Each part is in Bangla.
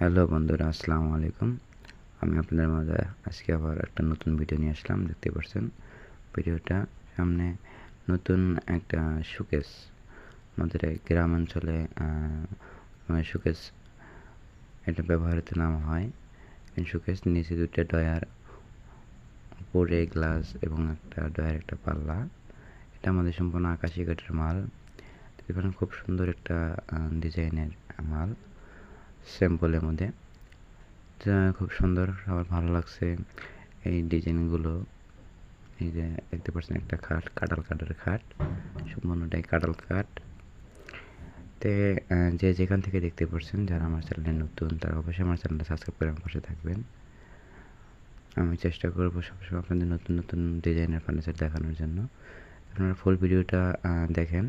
হ্যালো বন্ধুরা, আসসালামু আলাইকুম। আমি আপনাদের মাঝে আজকে আবার একটা নতুন ভিডিও নিয়ে আসলাম। দেখতে পাচ্ছেন ভিডিওটা সামনে নতুন একটা শোকেস। আমাদের এই গ্রামাঞ্চলে শোকেস এটা ব্যবহৃত নাম হয়। এই শোকেস নিচে দুটো ডয়ার, উপরে গ্লাস এবং একটা ডয়ার, একটা পাল্লা। এটা আমাদের সম্পূর্ণ আকাশি কাঠের মাল। এখানে খুব সুন্দর একটা ডিজাইনের মাল, স্যাম্পলের মধ্যে। যা খুব সুন্দর, আমার ভালো লাগছে এই ডিজাইনগুলো। এই যে দেখতে পাচ্ছেন একটা খাট, কাঁঠাল কাঠের খাট, সম্পূর্ণটাই কাঁঠাল কাঠ। তে যে যেখান থেকে দেখতে পাচ্ছেন, যারা আমার চ্যানেলে নতুন তারা অবশ্যই আমার চ্যানেলটা সাবস্ক্রাইব করে আমার পাশে থাকবেন। আমি চেষ্টা করবো সবসময় আপনাদের নতুন নতুন ডিজাইনের ফার্নিচার দেখানোর জন্য। আপনারা ফুল ভিডিওটা দেখেন।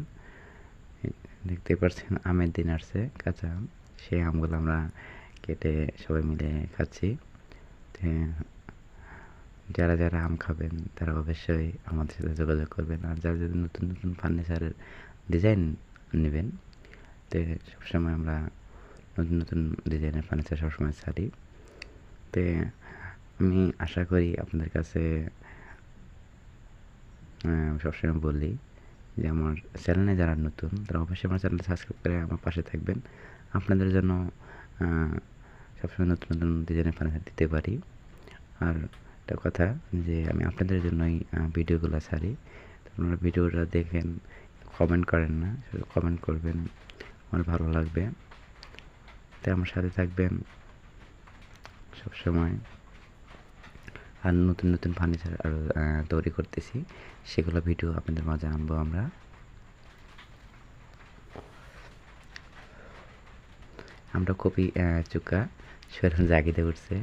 দেখতে পাচ্ছেন আমের দিন আসছে, কাঁচা আম। সেই আমগুলো আমরা কেটে সবাই মিলে খাচ্ছি। যারা যারা আম খাবেন তারা অবশ্যই আমাদের সাথে যোগাযোগ করবেন। আর যারা যদি নতুন নতুন ফার্নিচারের ডিজাইন নেবেন, তো সবসময় আমরা নতুন নতুন ডিজাইনের ফার্নিচার সবসময় ছাড়ি। তো আমি আশা করি আপনাদের কাছে সবসময় বলি যে আমার চ্যানেলে যারা নতুন তারা অবশ্যই আমার চ্যানেলটা সাবস্ক্রাইব করে আমার পাশে থাকবেন। আপনাদের জন্য সবসময় নতুন নতুন ডিজাইনের ফার্নিচার দিতে পারি। আর একটা কথা, যে আমি আপনাদের জন্যই ভিডিওগুলো ছাড়ি। আপনারা ভিডিওটা দেখেন, কমেন্ট করেন না, শুধু কমেন্ট করবেন, আমার ভালো লাগবে। তাই আমার সাথে থাকবেন সবসময়। আর নতুন নতুন ফার্নিচার আরও তৈরি করতেছি, সেগুলো ভিডিও আপনাদের মাঝে আনবো আমরা। খুবই চুকা শরীর জাগিতে উঠছে।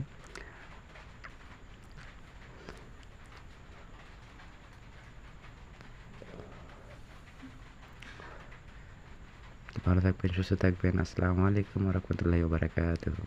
ভালো থাকবেন, সুস্থ থাকবেন। আসসালামু আলাইকুম ওয়া রাহমাতুল্লাহি ওয়া বারাকাতুহু।